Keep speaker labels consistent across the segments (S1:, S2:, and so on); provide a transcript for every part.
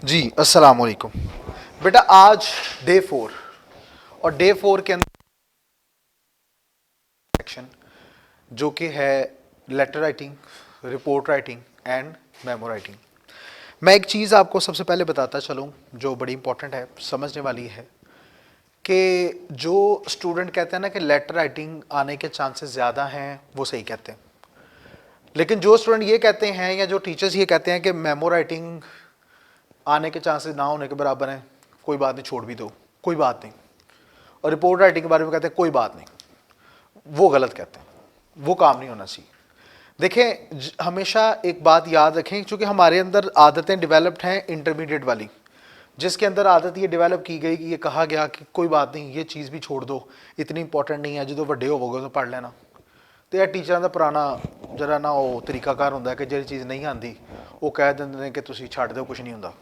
S1: जी अस्सलाम वालेकुम। बेटा आज डे 4 और डे 4 के अंदर सेक्शन जो कि है letter writing, report writing and memo writing. मैं एक चीज़ आपको सबसे पहले बताता चलूँ जो बड़ी इंपॉर्टेंट है, समझने वाली है कि जो स्टूडेंट कहते हैं ना कि लेटर राइटिंग आने के चांसेस ज़्यादा हैं, वो सही कहते हैं। लेकिन जो स्टूडेंट ये कहते हैं या जो टीचर्स ये कहते हैं कि मेमो राइटिंग आने के चांसेस ना होने के बराबर हैं, कोई बात नहीं, छोड़ भी दो, कोई बात नहीं। और रिपोर्ट राइटिंग के बारे में कहते हैं कोई बात नहीं, वो गलत कहते हैं, वो काम नहीं होना चाहिए। देखें, हमेशा एक बात याद रखें, क्योंकि हमारे अंदर आदतें डेवलप्ड हैं इंटरमीडिएट वाली, जिसके अंदर आदत ये डेवलप की गई कि ये कहा गया कि कोई बात नहीं, ये चीज़ भी छोड़ दो, इतनी इंपॉर्टेंट नहीं है, जो ਵੱਡੇ ਹੋਵੋਗੇ तो पढ़ लेना। तो यह टीचर का पुराना जरा ना वो तरीकाकार होंगे कि जी चीज़ नहीं आती वो कह देंगे कि तुम छड्ड दो, कुछ नहीं होता।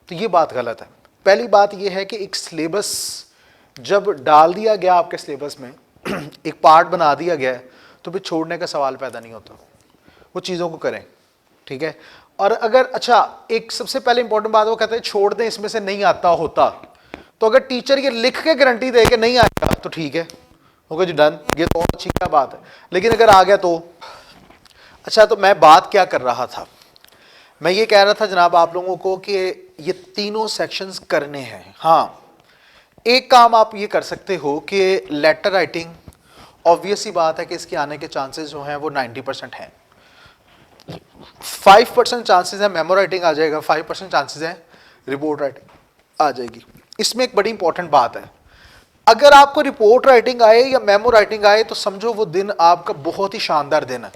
S1: तो ये बात गलत है। पहली बात ये है कि एक सिलेबस जब डाल दिया गया आपके सिलेबस में एक पार्ट बना दिया गया है, तो फिर छोड़ने का सवाल पैदा नहीं होता। वो चीज़ों को करें, ठीक है। और अगर अच्छा, एक सबसे पहले इंपॉर्टेंट बात वो कहते हैं छोड़ दें, इसमें से नहीं आता होता, तो अगर टीचर ये लिख के गारंटी दे कि नहीं आएगा तो ठीक है, ओके जी, डन, ये तो अच्छी क्या बात है। लेकिन अगर आ गया तो अच्छा। तो मैं बात क्या कर रहा था, मैं ये कह रहा था जनाब आप लोगों को कि ये तीनों सेक्शंस करने हैं। हाँ, एक काम आप ये कर सकते हो कि लेटर राइटिंग, ऑब्वियस ही बात है कि इसके आने के चांसेस जो हैं वो 90% हैं। 5% चांसेस है मेमो राइटिंग आ जाएगा, 5% चांसेस है रिपोर्ट राइटिंग आ जाएगी। इसमें एक बड़ी इंपॉर्टेंट बात है, अगर आपको रिपोर्ट राइटिंग आए या मेमो राइटिंग आए तो समझो वो दिन आपका बहुत ही शानदार दिन है,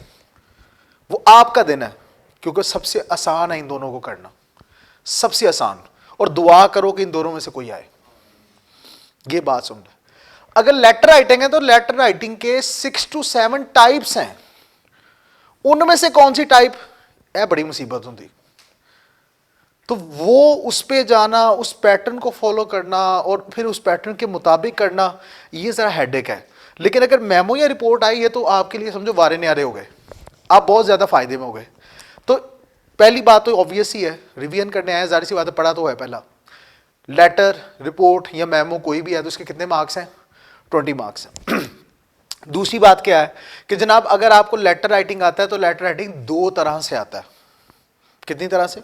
S1: वो आपका दिन है, क्योंकि सबसे आसान है इन दोनों को करना, सबसे आसान। और दुआ करो कि इन दोनों में से कोई आए, ये बात सुन ले। अगर लेटर राइटिंग है तो लेटर राइटिंग के 6 to 7 टाइप्स हैं, उनमें से कौन सी टाइप है बड़ी मुसीबत होती। तो वो उस पे जाना, उस पैटर्न को फॉलो करना और फिर उस पैटर्न के मुताबिक करना, ये जरा हेडेक है। लेकिन अगर मेमो या रिपोर्ट आई है तो आपके लिए समझो वारे न्यारे हो गए, आप बहुत ज्यादा फायदे में हो गए। तो पहली बात तो ऑब्वियस ही है, रिवीजन करने आए, जाहिर सी बात है, पढ़ा तो है पहला। लेटर, रिपोर्ट या मेमो कोई भी है तो इसके कितने मार्क्स हैं? 20 मार्क्स हैं। दूसरी बात क्या है कि जनाब अगर आपको लेटर राइटिंग आता है तो लेटर राइटिंग दो तरह से आता है। कितनी तरह से?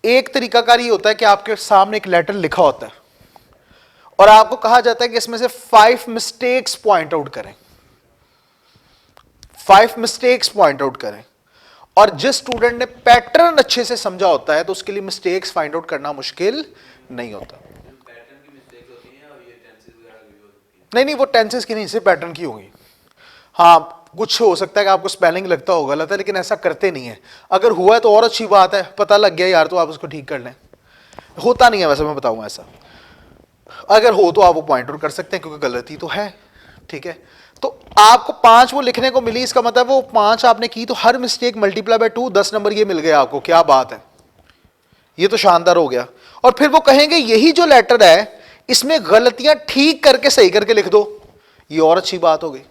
S1: एक तरीकाकार ये होता है कि आपके सामने एक लेटर लिखा होता है और आपको कहा जाता है कि इसमें से 5 मिस्टेक्स पॉइंट आउट करें, 5 मिस्टेक्स पॉइंट आउट करें। और जिस स्टूडेंट ने पैटर्न अच्छे से समझा होता है तो उसके लिए मिस्टेक्स फाइंड आउट करना मुश्किल नहीं होता। नहीं नहीं, वो टेंसेस की नहीं, सिर्फ पैटर्न की होगी। हाँ, कुछ हो सकता है कि आपको स्पेलिंग लगता होगा गलत है, लेकिन ऐसा करते नहीं है। अगर हुआ है तो और अच्छी बात है, पता लग गया यार तो आप उसको ठीक कर लें। होता नहीं है वैसे, मैं बताऊंगा ऐसा। अगर हो तो आप वो पॉइंट आउट कर सकते हैं, क्योंकि गलती तो है, ठीक है। तो आपको 5 वो लिखने को मिली, इसका मतलब वो 5 आपने की, तो हर मिस्टेक मल्टीप्लाई बाय 2, 10 नंबर ये मिल गए आपको। क्या बात है, ये तो शानदार हो गया। और फिर वो कहेंगे यही जो लेटर है इसमें गलतियां ठीक करके सही करके लिख दो, ये और अच्छी बात हो गई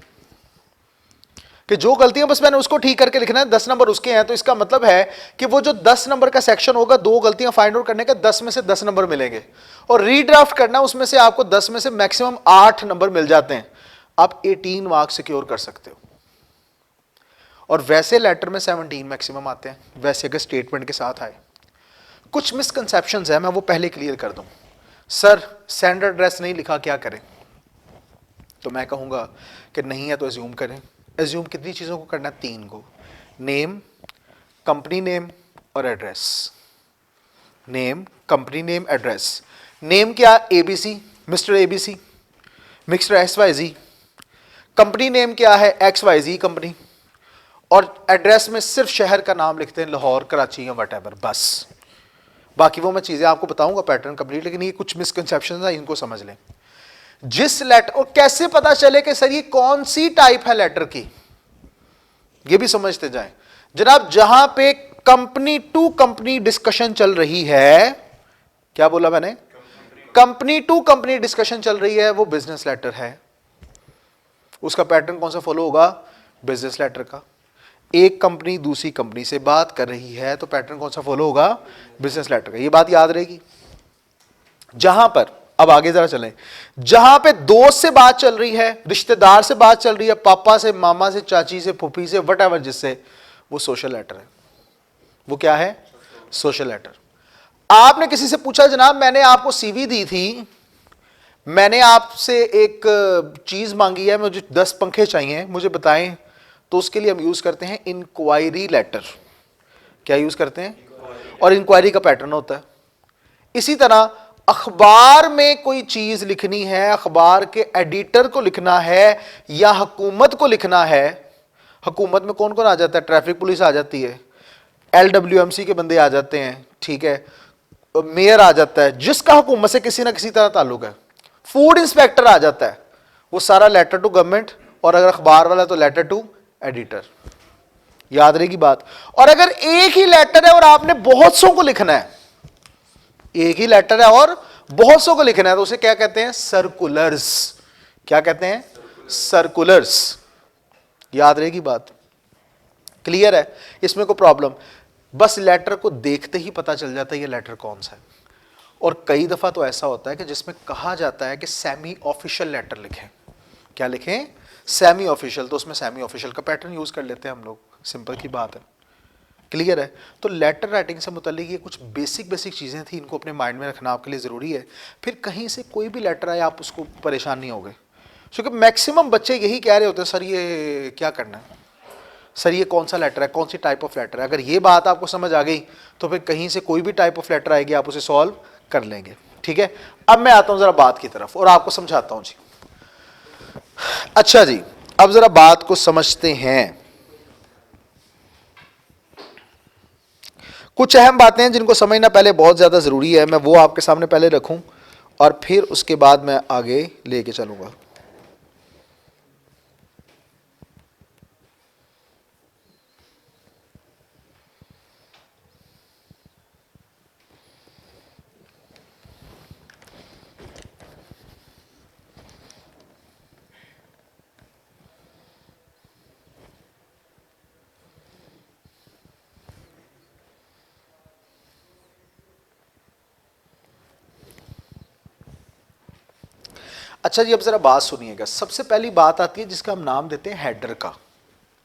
S1: कि जो गलतियां बस मैंने उसको ठीक करके लिखना है, 10 नंबर उसके हैं। तो इसका मतलब है कि वो जो 10 नंबर का सेक्शन होगा, 2 गलतियां फाइंड आउट करने का, 10 में से 10 नंबर मिलेंगे। और रीड्राफ्ट करना, उसमें से आपको 10 में से मैक्सिमम 8 नंबर मिल जाते हैं, आप 18 मार्क्स सिक्योर कर सकते हो। और वैसे लेटर में 17 मैक्सिमम आते हैं, वैसे अगर स्टेटमेंट के साथ आए। कुछ मिसकंसेप्शंस है, मैं वो पहले क्लियर कर दूं। सर सेंडर एड्रेस नहीं लिखा, क्या करें? तो मैं कहूंगा कि नहीं है तो एज्यूम करें। एज्यूम कितनी चीज़ों को करना है? 3 को। नेम, कंपनी नेम और address. Name, company name, address. Name क्या? ABC, mister ABC, mister XYZ। Company name क्या है? XYZ company. और एड्रेस में सिर्फ शहर का नाम लिखते हैं, लाहौर, कराची या वट, बस। बाकी वो मैं चीज़ें आपको बताऊंगा पैटर्न कंप्लीट, लेकिन ये कुछ मिसकंसेप्शंस हैं, इनको समझ लें। जिस लेटर, और कैसे पता चले कि सर ये कौन सी टाइप है लेटर की, ये भी समझते जाएं जनाब। जहां पे कंपनी टू कंपनी डिस्कशन चल रही है, क्या बोला मैंने? कंपनी टू कंपनी डिस्कशन चल रही है, वो बिजनेस लेटर है। उसका पैटर्न कौन सा फॉलो होगा? बिजनेस लेटर का। एक कंपनी दूसरी कंपनी से बात कर रही है तो पैटर्न कौन सा फॉलो होगा? बिजनेस लेटर का। ये बात याद रहेगी। जहां पर, अब आगे जरा चलें, जहां पे दोस्त से बात चल रही है, रिश्तेदार से बात चल रही है, पापा से, मामा से, चाची से, फूफी से, वट जिससे, वो सोशल लेटर है। वो क्या है? Social letter. आपने किसी से पूछा जनाब मैंने आपको सीवी दी थी, मैंने आपसे एक चीज मांगी है, मुझे 10 पंखे चाहिए, मुझे बताएं, तो उसके लिए हम यूज करते हैं इंक्वायरी लेटर। क्या यूज करते हैं? और इंक्वायरी का पैटर्न होता है। इसी तरह अखबार में कोई चीज लिखनी है, अखबार के एडिटर को लिखना है या हुकूमत को लिखना है। हुकूमत में कौन कौन आ जाता है? ट्रैफिक पुलिस आ जाती है, LWMC के बंदे आ जाते हैं, ठीक है, मेयर आ जाता है, जिसका हुकूमत से किसी ना किसी तरह ताल्लुक है, फूड इंस्पेक्टर आ जाता है, वो सारा लेटर टू गवर्नमेंट, और अगर अखबार वाला तो लेटर टू एडिटर। याद रहेगी बात। और अगर एक ही लेटर है और आपने बहुत सौ को लिखना है, एक ही लेटर है और बहुत सौ को लिखना है, तो उसे क्या कहते हैं? सर्कुलर्स। क्या कहते हैं? सर्कुलर्स। याद रहेगी बात। क्लियर है? इसमें कोई प्रॉब्लम? बस लेटर को देखते ही पता चल जाता है ये लेटर कौन सा है। और कई दफा तो ऐसा होता है कि जिसमें कहा जाता है कि सेमी ऑफिशियल लेटर लिखें। क्या लिखें? Semi official. तो उसमें सेमी ऑफिशियल का पैटर्न यूज कर लेते हैं हम लोग। सिंपल की बात है। क्लियर है? तो लेटर राइटिंग से मुतालिक ये कुछ बेसिक चीजें थी, इनको अपने माइंड में रखना आपके लिए जरूरी है। फिर कहीं से कोई भी लेटर आए आप उसको परेशान नहीं होगे, क्योंकि मैक्सिमम बच्चे यही कह रहे होते हैं सर ये क्या करना है, सर ये कौन सा लेटर है, कौन सी टाइप ऑफ लेटर है। अगर ये बात आपको समझ आ गई तो फिर कहीं से कोई भी टाइप ऑफ लेटर आएगी आप उसे सॉल्व कर लेंगे। ठीक है, अब मैं आता हूं जरा बात की तरफ और आपको समझाता हूं जी। अच्छा जी, अब जरा बात को समझते हैं। कुछ अहम बातें हैं जिनको समझना पहले बहुत ज्यादा जरूरी है, मैं वो आपके सामने पहले रखूं और फिर उसके बाद मैं आगे लेके चलूंगा। अच्छा जी, अब जरा बात सुनिएगा। सबसे पहली बात आती है जिसका हम नाम देते हैं हेडर का।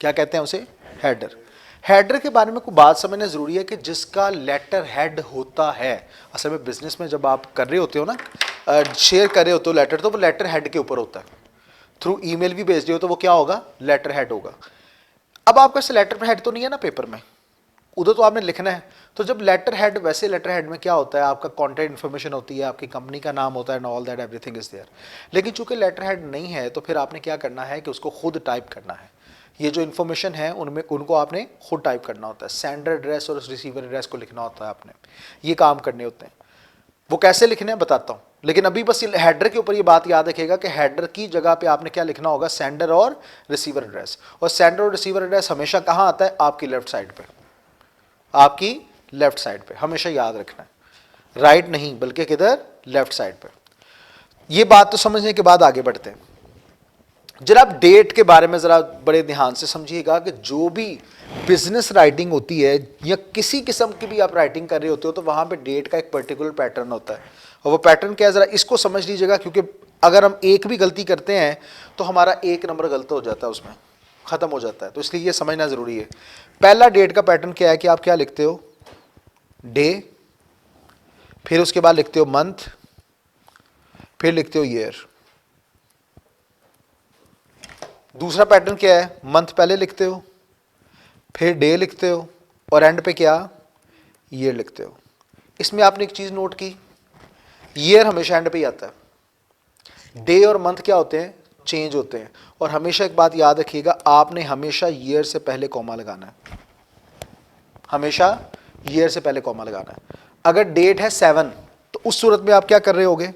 S1: क्या कहते हैं उसे? हेडर। हेडर के बारे में कोई बात समझना जरूरी है कि जिसका लेटर हेड होता है। असल में बिजनेस में जब आप कर रहे होते हो ना, शेयर कर रहे होते हो लेटर, तो वो लेटर हेड के ऊपर होता है। थ्रू ईमेल भी भेज रहे हो तो वो क्या होगा? लेटर हेड होगा। अब आपका इस लेटर पर हेड तो नहीं है ना पेपर में, उधर तो आपने लिखना है। तो जब लेटर हेड, वैसे लेटर हेड में क्या होता है, आपका कॉन्टैक्ट इन्फॉर्मेशन होती है, आपकी कंपनी का नाम होता है and all that, everything is there. लेकिन चूंकि लेटर हेड नहीं है तो फिर आपने क्या करना है कि उसको खुद टाइप करना है। ये जो इन्फॉर्मेशन है उनमें उनको आपने खुद टाइप करना होता है। सेंडर एड्रेस और रिसीवर एड्रेस को लिखना होता है आपने, ये काम करने होते हैं। वो कैसे लिखने हैं बताता हूँ, लेकिन अभी बस हेडर के ऊपर ये बात याद रखिएगा कि हेडर की जगह पे आपने क्या लिखना होगा? सेंडर और रिसीवर एड्रेस। और सेंडर और रिसीवर एड्रेस हमेशा कहाँ आता है? आपकी लेफ्ट साइड पे, आपकी लेफ्ट साइड पे हमेशा याद रखना है, राइट नहीं बल्कि किधर? लेफ्ट साइड पे। ये बात तो समझने के बाद आगे बढ़ते हैं। जरा आप डेट के बारे में जरा बड़े ध्यान से समझिएगा कि जो भी बिजनेस राइटिंग होती है या किसी किस्म की भी आप राइटिंग कर रहे होते हो तो वहां पे डेट का एक पर्टिकुलर पैटर्न होता है। और वो पैटर्न क्या है जरा इसको समझ लीजिएगा, क्योंकि अगर हम एक भी गलती करते हैं तो हमारा एक नंबर गलत हो जाता है, उसमें खत्म हो जाता है। तो इसलिए ये समझना जरूरी है। पहला डेट का पैटर्न क्या है कि आप क्या लिखते हो? डे, फिर उसके बाद लिखते हो मंथ, फिर लिखते हो ईयर। दूसरा पैटर्न क्या है? मंथ पहले लिखते हो, फिर डे लिखते हो और एंड पे क्या? ईयर लिखते हो। इसमें आपने एक चीज नोट की, ईयर हमेशा एंड पे ही आता है। डे और मंथ क्या होते हैं? चेंज होते हैं। और हमेशा एक बात याद रखिएगा, आपने हमेशा ईयर से पहले कॉमा लगाना है, हमेशा ईयर से पहले कॉमा लगाना है। अगर डेट है 7 तो उस सूरत में आप क्या कर रहे होगे?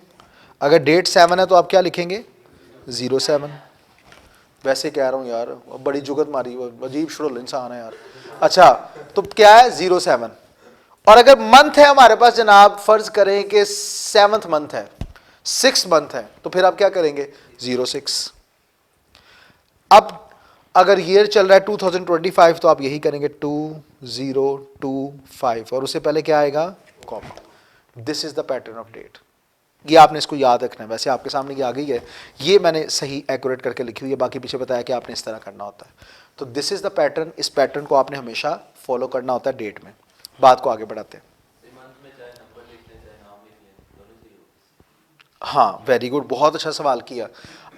S1: अगर डेट 7 है तो आप क्या लिखेंगे? 07। वैसे कह रहा हूं यार, बड़ी जुगत मारी, अजीब शुरुल इंसान है यार। अच्छा, तो क्या है? 07। और अगर मंथ है हमारे पास जनाब, फर्ज करें कि 7th मंथ है, 6th मंथ है, तो फिर आप क्या करेंगे? 06। अब अगर ईयर चल रहा है 2025 तो आप यही करेंगे 2025 और उससे पहले क्या आएगा, comma. This is the pattern of date. ये आपने इसको याद रखना है। वैसे आपके सामने ये आ गई है, ये मैंने सही एक्यूरेट करके लिखी हुई है, बाकी पीछे बताया कि आपने इस तरह करना होता है। तो दिस इज द पैटर्न, इस पैटर्न को आपने हमेशा फॉलो करना होता है डेट में। बात को आगे बढ़ाते हैं। हाँ वेरी गुड, बहुत अच्छा सवाल किया।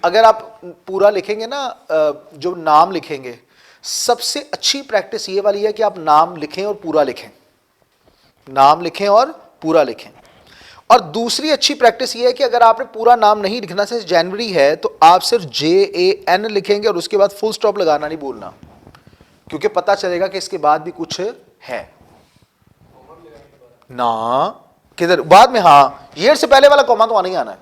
S1: अगर आप पूरा लिखेंगे ना, जो नाम लिखेंगे, सबसे अच्छी प्रैक्टिस ये वाली है कि आप नाम लिखें और पूरा लिखें, नाम लिखें और पूरा लिखें। और दूसरी अच्छी प्रैक्टिस ये है कि अगर आपने पूरा नाम नहीं लिखना, से जनवरी है तो आप सिर्फ JAN लिखेंगे और उसके बाद फुल स्टॉप लगाना नहीं भूलना, क्योंकि पता चलेगा कि इसके बाद भी कुछ है ना। किधर बाद में, हाँ ईयर से पहले वाला कॉमा तो आना ही आना है।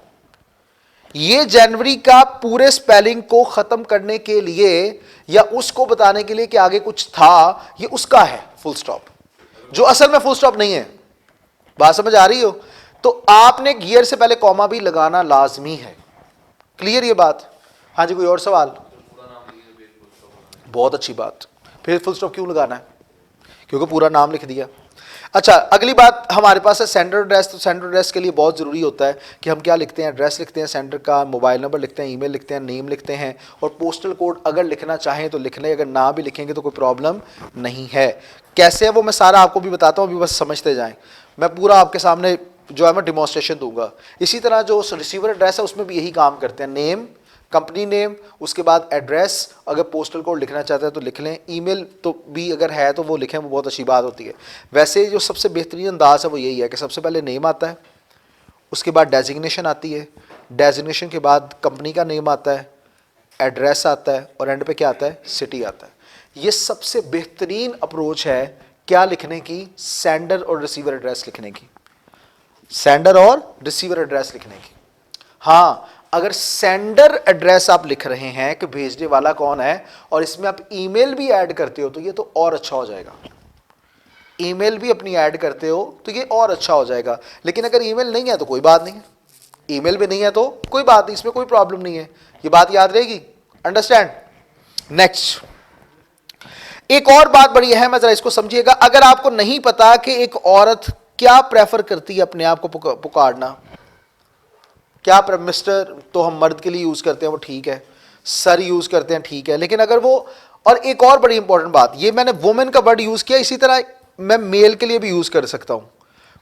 S1: ये जनवरी का पूरे स्पेलिंग को खत्म करने के लिए या उसको बताने के लिए कि आगे कुछ था, ये उसका है फुल स्टॉप, जो असल में फुल स्टॉप नहीं है। बात समझ आ रही हो? तो आपने ईयर से पहले कॉमा भी लगाना लाजमी है। क्लियर ये बात? हाँ जी, कोई और सवाल? बहुत अच्छी बात। फिर फुल स्टॉप क्यों लगाना है? क्योंकि पूरा नाम लिख दिया। अच्छा, अगली बात हमारे पास है सेंडर एड्रेस। तो सेंडर एड्रेस के लिए बहुत ज़रूरी होता है कि हम क्या लिखते हैं, एड्रेस लिखते हैं सेंडर का, मोबाइल नंबर लिखते हैं, ईमेल लिखते हैं, नेम लिखते हैं, और पोस्टल कोड अगर लिखना चाहें तो लिख लें, अगर ना भी लिखेंगे तो कोई प्रॉब्लम नहीं है। कैसे है वो मैं सारा आपको भी बताता हूँ, अभी बस समझते जाएँ। मैं पूरा आपके सामने जो है मैं डिमॉन्स्ट्रेशन दूंगा। इसी तरह जो रिसीवर एड्रेस है उसमें भी यही काम करते हैं, नेम, कंपनी नेम, उसके बाद एड्रेस, अगर पोस्टल कोड लिखना चाहते हैं तो लिख लें, ईमेल तो भी अगर है तो वो लिखें, वो बहुत अच्छी बात होती है। वैसे जो सबसे बेहतरीन अंदाज़ है वो यही है कि सबसे पहले नेम आता है, उसके बाद डेजिग्नेशन आती है, डेजिग्नेशन के बाद कंपनी का नेम आता है, एड्रेस आता है, और एंड पे क्या आता है, सिटी आता है। ये सबसे बेहतरीन अप्रोच है क्या लिखने की, सेंडर और रिसीवर एड्रेस लिखने की, सेंडर और रिसीवर एड्रेस लिखने की। हाँ, अगर सेंडर एड्रेस आप लिख रहे हैं कि भेजने वाला कौन है और इसमें आप ईमेल भी ऐड करते हो तो ये तो और अच्छा हो जाएगा। ईमेल भी अपनी ऐड करते हो तो ये और अच्छा हो जाएगा। लेकिन अगर ईमेल नहीं है तो कोई बात नहीं है, ईमेल भी नहीं है तो कोई बात नहीं, इसमें कोई प्रॉब्लम नहीं है। ये बात याद रहेगी, अंडरस्टैंड? नेक्स्ट, एक और बात बड़ी अहम है, जरा इसको समझिएगा। अगर आपको नहीं पता कि एक औरत क्या प्रेफर करती है अपने आप को पुकारना, क्या मिस्टर तो हम मर्द के लिए यूज करते हैं, वो ठीक है, सर यूज करते हैं, ठीक है, लेकिन अगर वो, और एक और बड़ी इंपॉर्टेंट बात, ये मैंने वुमेन का वर्ड यूज किया, इसी तरह मैं मेल के लिए भी यूज कर सकता हूं।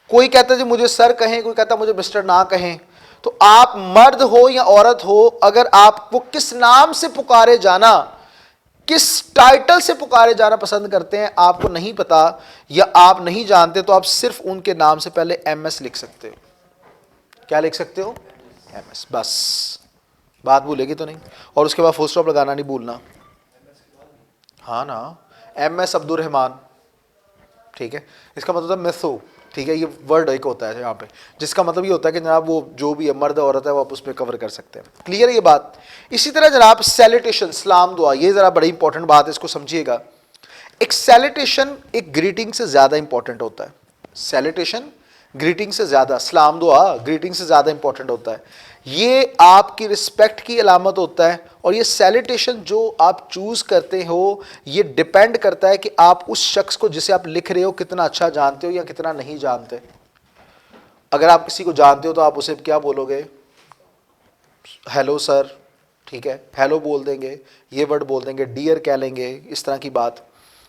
S1: कोई कहता है जी मुझे सर कहें, कोई कहता है मुझे मिस्टर ना कहें। तो आप मर्द हो या औरत हो, अगर आपको किस नाम से पुकारे जाना, किस टाइटल से पुकारे जाना पसंद करते हैं, आपको नहीं पता या आप नहीं जानते, तो आप सिर्फ उनके नाम से पहले MS लिख सकते हो। क्या लिख सकते हो? MS, बस। बात भूलेगी तो नहीं, और उसके बाद फुल स्टॉप लगाना नहीं भूलना। हाँ ना, MS अब्दुल रहमान, ठीक है, इसका मतलब है मिसो, ठीक है, ये वर्ड एक होता है यहाँ पे, जिसका मतलब ये होता है कि जनाब वो जो भी है मर्द औरत है वो आप उसमें कवर कर सकते हैं। क्लियर है ये बात? इसी तरह जनाब सैल्यूटेशन, सलाम दुआ, ये जरा बड़ी इंपॉर्टेंट बात है, इसको समझिएगा। एक सैल्यूटेशन एक ग्रीटिंग से ज्यादा इंपॉर्टेंट होता है। सैल्यूटेशन ग्रीटिंग से ज्यादा, सलाम दुआ ग्रीटिंग से ज्यादा इंपॉर्टेंट होता है। ये आपकी रिस्पेक्ट की अलामत होता है, और ये सैल्यूटेशन जो आप चूज करते हो ये डिपेंड करता है कि आप उस शख्स को जिसे आप लिख रहे हो कितना अच्छा जानते हो या कितना नहीं जानते। अगर आप किसी को जानते हो तो आप उसे क्या बोलोगे, हेलो सर, ठीक है, हेलो बोल देंगे, ये वर्ड बोल देंगे, डियर कह लेंगे, इस तरह की बात।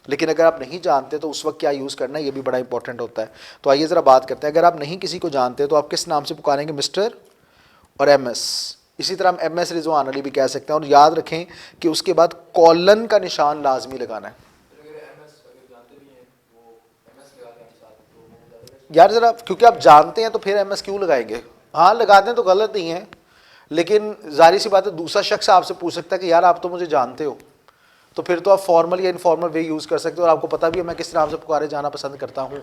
S1: लेकिन अगर आप नहीं जानते तो उस वक्त क्या यूज़ करना है, ये भी बड़ा इंपॉर्टेंट होता है। तो आइए ज़रा बात करते हैं। अगर आप नहीं किसी को जानते तो आप किस नाम से पुकारेंगे, मिस्टर और MS। इसी तरह हम MS रिजवान अली भी कह सकते हैं। और याद रखें कि उसके बाद कॉलन का निशान लाजमी लगाना है। यार ज़रा, क्योंकि आप जानते हैं तो फिर MS क्यों लगाएंगे? हाँ लगाते हैं तो गलत नहीं है, लेकिन जाहिर सी बात है दूसरा शख्स आपसे पूछ सकता है कि यार आप तो मुझे जानते हो, तो फिर तो आप फॉर्मल या इनफॉर्मल वे यूज़ कर सकते हो, और आपको पता भी है मैं किस नाम से पुकारे जाना पसंद करता हूँ,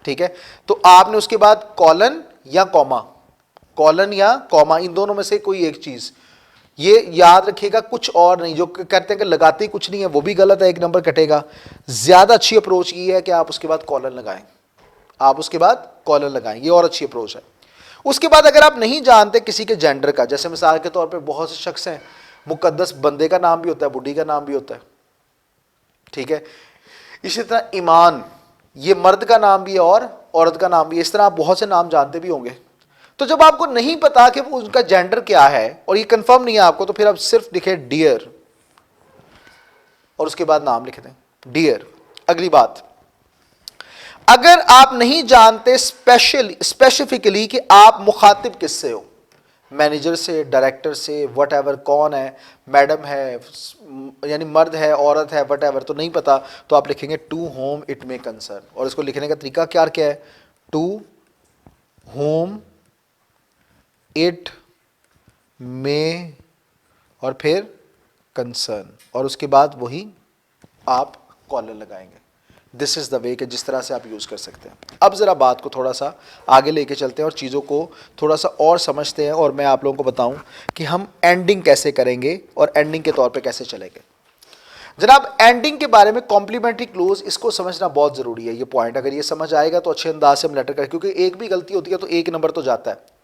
S1: ठीक है। तो आपने उसके बाद कॉलन या कॉमा, कॉलन या कॉमा, इन दोनों में से कोई एक चीज़, ये याद रखिएगा, कुछ और नहीं। जो कहते हैं कि लगाते ही कुछ नहीं है वो भी गलत है, एक नंबर कटेगा। ज़्यादा अच्छी अप्रोच ये है कि आप उसके बाद कॉलन लगाएं, आप उसके बाद कॉलन लगाएं, ये और अच्छी अप्रोच है। उसके बाद अगर आप नहीं जानते किसी के जेंडर का, जैसे मिसाल के तौर पे बहुत से शख्स हैं, मुकद्दस बंदे का नाम भी होता है, बुढ़ी का नाम भी होता है, ठीक है। इसी तरह ईमान, ये मर्द का नाम भी है और औरत का नाम भी है। इस तरह आप बहुत से नाम जानते भी होंगे। तो जब आपको नहीं पता कि वो उनका जेंडर क्या है और ये कंफर्म नहीं है आपको, तो फिर आप सिर्फ लिखे डियर और उसके बाद नाम लिख दें डियर। अगली बात, अगर आप नहीं जानते स्पेसिफिकली कि आप मुखातिब किससे हो, मैनेजर से, डायरेक्टर से, वट एवर, कौन है, मैडम है, यानी मर्द है, औरत है, वट एवर, तो नहीं पता, तो आप लिखेंगे to whom it may concern. और इसको लिखने का तरीका क्या क्या है, टू होम इट मे और फिर कंसर्न, और उसके बाद वही आप कॉलर लगाएंगे। दिस इज द वे कि जिस तरह से आप यूज कर सकते हैं। अब जरा बात को थोड़ा सा आगे लेके चलते हैं और चीज़ों को थोड़ा सा और समझते हैं, और मैं आप लोगों को बताऊं कि हम एंडिंग कैसे करेंगे और एंडिंग के तौर पे कैसे चलेंगे। जनाब, एंडिंग के बारे में कॉम्प्लीमेंट्री क्लोज, इसको समझना बहुत ज़रूरी है। ये पॉइंट अगर ये समझ आएगा तो अच्छे अंदाज से हम लेटर करें, क्योंकि एक भी गलती होती है तो एक नंबर तो जाता है।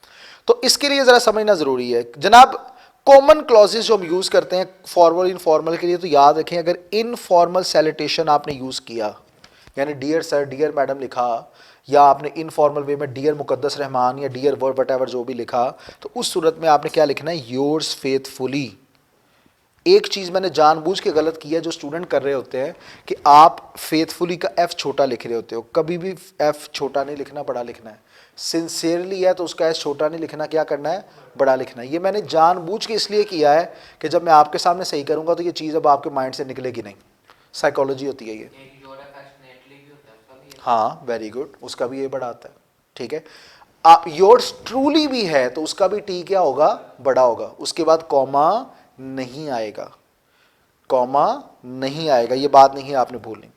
S1: तो इसके लिए ज़रा समझना ज़रूरी है। जनाब, कॉमन क्लॉजेस जो हम यूज़ करते हैं फॉर्मल इनफॉर्मल के लिए, तो याद रखें, अगर इनफॉर्मल सैल्यूटेशन आपने यूज़ किया, यानी डियर सर, डियर मैडम लिखा, या आपने इनफॉर्मल वे में डियर मुकद्दस रहमान या डियर वर्ड वट एवर जो भी लिखा, तो उस सूरत में आपने क्या लिखना है, योर्स फेथफुली। एक चीज़ मैंने जानबूझ के गलत किया जो स्टूडेंट कर रहे होते हैं कि आप फेथफुली का एफ छोटा लिख रहे होते हो। कभी भी एफ छोटा नहीं लिखना, बड़ा लिखना है। सिंसियरली है तो उसका एस छोटा नहीं लिखना, क्या करना है, बड़ा लिखना है। ये मैंने जानबूझ के इसलिए किया है कि जब मैं आपके सामने सही करूंगा तो ये चीज़ अब आपके माइंड से निकलेगी नहीं। साइकोलॉजी होती है ये। हाँ, वेरी गुड, उसका भी ये बड़ा आता है। ठीक है, आप योर्स ट्रूली भी है तो उसका भी टी क्या होगा, बड़ा होगा। उसके बाद कॉमा नहीं आएगा, कॉमा नहीं आएगा, ये बात नहीं है आपने भूलनी।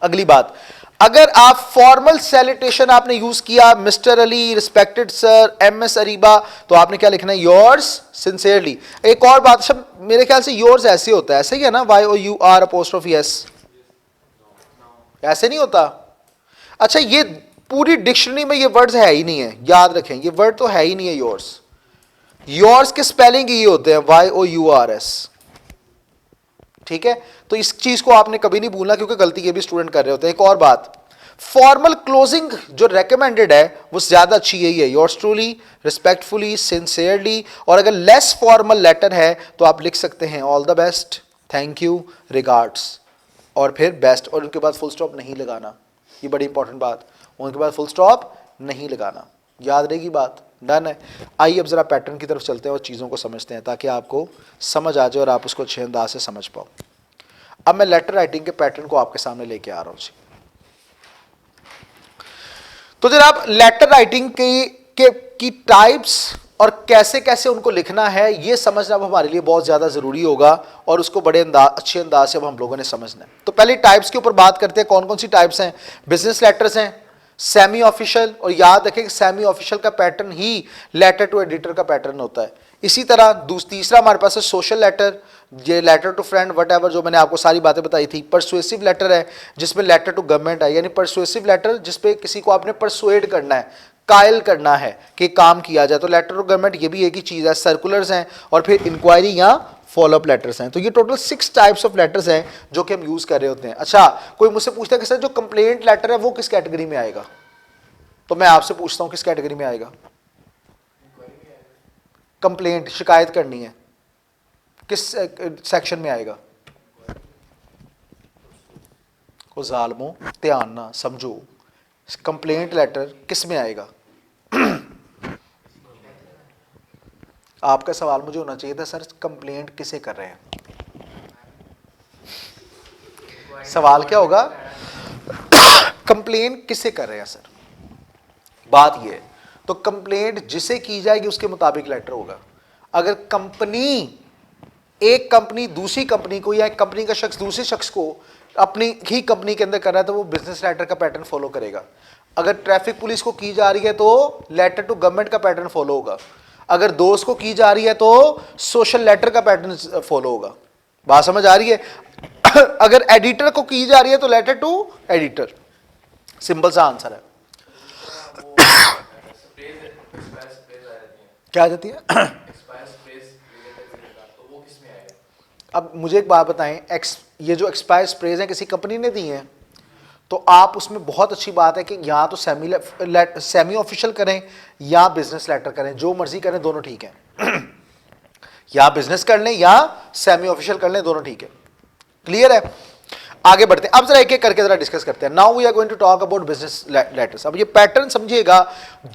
S1: अगली बात, अगर आप फॉर्मल सैल्यूटेशन आपने यूज किया, mister Ali, respected sir, MS Areeba, तो आपने क्या लिखना है, योर्स सिंसियरली। एक और बात, सब मेरे ख्याल से योर्स ऐसे होता है, ऐसे ही है ना, Y O U R apostrophe S, ऐसे नहीं होता। अच्छा, ये पूरी डिक्शनरी में ये वर्ड्स है ही नहीं है, याद रखें, ये वर्ड तो है ही नहीं है योर्स। योर्स के स्पेलिंग ये होते हैं Y O U R S. ठीक है, तो इस चीज को आपने कभी नहीं भूलना, क्योंकि गलती ये भी स्टूडेंट कर रहे होते हैं। एक और बात, फॉर्मल क्लोजिंग जो रेकमेंडेड है वो ज्यादा अच्छी यही है, योर्स ट्रूली, रिस्पेक्टफुली, सिंसियरली। और अगर लेस फॉर्मल लेटर है तो आप लिख सकते हैं all the best, thank you, regards, और फिर बेस्ट, और उनके बाद फुल स्टॉप नहीं लगाना। ये बड़ी इंपॉर्टेंट बात, उनके बाद फुल स्टॉप नहीं लगाना, याद रहेगी बात। डन है। आइए अब जरा पैटर्न की तरफ चलते हैं और चीज़ों को समझते हैं, ताकि आपको समझ आ जाए और आप उसको अच्छे अंदाज से समझ पाओ। अब मैं लेटर राइटिंग के पैटर्न को आपके सामने लेके आ रहा हूं जी। तो जनाब, लेटर राइटिंग की टाइप्स और कैसे कैसे उनको लिखना है, ये समझना अब हमारे लिए बहुत ज़्यादा ज़रूरी होगा, और उसको बड़े अच्छे अंदाज से अब हम लोगों ने समझना है। तो पहले टाइप्स के ऊपर बात करते हैं, कौन कौन सी टाइप्स हैं। बिजनेस लेटर्स हैं, सेमी ऑफिशियल, और याद रखें कि सेमी ऑफिशियल का पैटर्न ही लेटर टू एडिटर का पैटर्न होता है। इसी तरह तीसरा हमारे पास है सोशल लेटर, ये letter to friend whatever, जो मैंने आपको सारी बातें बताई थी। परसुएसिव लेटर है जिसमें लेटर टू गवर्नमेंट है, यानी परसुएसिव लेटर जिसपे किसी को आपने परसुएड करना है, कायल करना है कि काम किया जाए, तो लेटर टू गवर्नमेंट ये भी एक ही चीज़ है। सर्कुलर्स हैं, और फिर इंक्वायरी या फॉलोअप लेटर्स हैं। तो ये टोटल 6 टाइप्स ऑफ लेटर्स हैं जो कि हम यूज कर रहे होते हैं। अच्छा, कोई मुझसे पूछता है कि सर जो कंप्लेंट लेटर है वो किस कैटेगरी में आएगा, तो मैं आपसे पूछता हूं किस कैटेगरी में आएगा। कंप्लेंट, शिकायत करनी है, किस सेक्शन में आएगा। को जालमो ध्यान ना समझो, कंप्लेंट लेटर किस में आएगा। आपका सवाल मुझे होना चाहिए था, सर कंप्लेंट किसे कर रहे हैं। सवाल क्या होगा, कंप्लेंट किसे कर रहे हैं सर। बात ये है, तो कंप्लेंट जिसे की जाएगी उसके मुताबिक लेटर होगा। अगर कंपनी, एक कंपनी दूसरी कंपनी को, या एक कंपनी का शख्स दूसरे शख्स को अपनी ही कंपनी के अंदर कर रहा है, तो वो बिजनेस लेटर का पैटर्न फॉलो करेगा। अगर ट्रैफिक पुलिस को की जा रही है तो लेटर टू गवर्नमेंट का पैटर्न फॉलो होगा। अगर दोस्त को की जा रही है तो सोशल लेटर का पैटर्न फॉलो होगा। बात समझ आ रही है। अगर एडिटर को की जा रही है तो लेटर टू एडिटर, सिंपल सा आंसर है। क्या आ जाती है। अब मुझे एक बात बताएं, ये जो एक्सपायर स्प्रेज हैं किसी कंपनी ने दी हैं, तो आप उसमें बहुत अच्छी बात है कि या तो सेमी ऑफिशियल करें या बिजनेस लेटर करें, जो मर्जी करें दोनों ठीक है। या बिजनेस कर लें या सेमी ऑफिशियल कर लें, दोनों ठीक है। क्लियर है? आगे बढ़ते हैं, अब जरा एक एक करके जरा डिस्कस करते हैं। Now we are going to talk about business letters. अब ये पैटर्न समझिएगा,